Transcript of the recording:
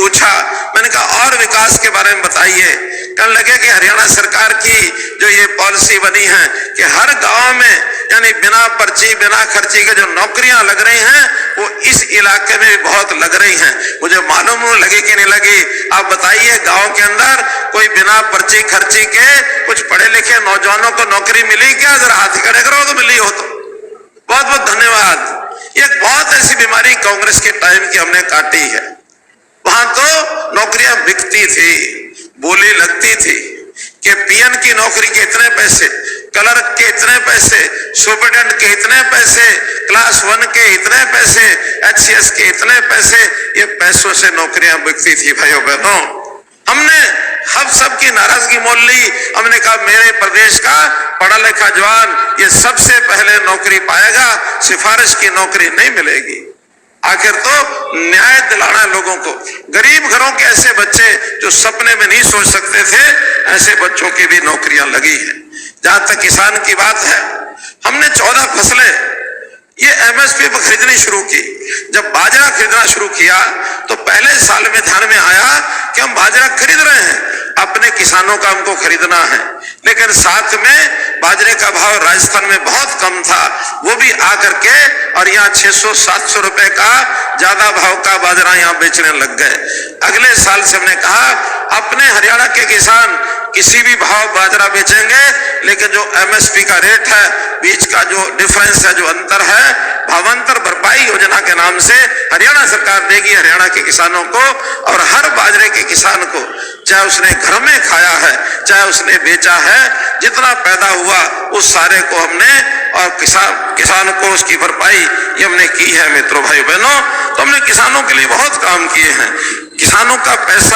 पूछा, मैंने कहा और विकास के बारे में बताइए। कहने लगे कि हरियाणा सरकार की जो ये पॉलिसी बनी है कि हर गांव में यानी बिना पर्ची बिना खर्ची के जो नौकरियां लग रही हैं वो इस इलाके में भी बहुत लग रही हैं। मुझे मालूम नहीं लगी कि नहीं लगी, आप बताइए गांव के अंदर कोई बिना पर्ची खर्ची के कुछ पढ़े लिखे नौजवानों को नौकरी मिली क्या? जरा हाथ खड़े करो तो मिली हो तो। बहुत बहुत धन्यवाद। एक बहुत ऐसी बीमारी कांग्रेस के टाइम की हमने काटी है। वहां तो नौकरियां बिकती थी, बोली लगती थी कि पीएन की नौकरी के इतने पैसे, क्लर्क के इतने पैसे, सुपरिटेंडेंट के इतने पैसे, क्लास 1 के इतने पैसे, एचसीएस के इतने पैसे। ये पैसों से नौकरियां बिकती थी भाइयों बहनों। हमने हम सब की नाराजगी मोल ली। हमने कहा मेरे प्रदेश का पढ़ा लिखा जवान ये सबसे पहले नौकरी पाएगा, सिफारिश की नौकरी नहीं मिलेगी। आखिर तो न्याय दिलाना लोगों को। गरीब घरों के ऐसे बच्चे जो सपने में नहीं सोच सकते थे, ऐसे बच्चों की भी नौकरियां लगी है। जहां तक किसान की बात है, हमने 14 फसलें ये एमएसपी पर खरीदनी शुरू की। जब बाजरा खरीदना शुरू किया तो पहले साल में ध्यान में आया कि हम बाजरा खरीद रहे हैं, अपने किसानों का हमको खरीदना है। लेकिन साथ में बाजरे का भाव राजस्थान में बहुत कम था, वो भी आकर के और यहाँ 600-700 रुपए का ज्यादा भाव का बाजरा यहाँ बेचने लग गए। अगले साल से हमने कहा अपने हरियाणा के किसान किसी भी भाव बाजरा बेचेंगे, लेकिन जो एमएसपी का रेट है, बीच का जो डिफरेंस है, जो अंतर है, भावांतर भरपाई योजना के नाम से हरियाणा सरकार देगी हरियाणा के किसानों को। और हर बाजरे के किसान को, चाहे उसने घर में खाया है चाहे उसने बेचा है, जितना पैदा हुआ उस सारे को हमने और किसान को उसकी भरपाई ये हमने की है। मित्रों भाई बहनों, तो हमने किसानों के लिए बहुत काम किए हैं। किसानों का पैसा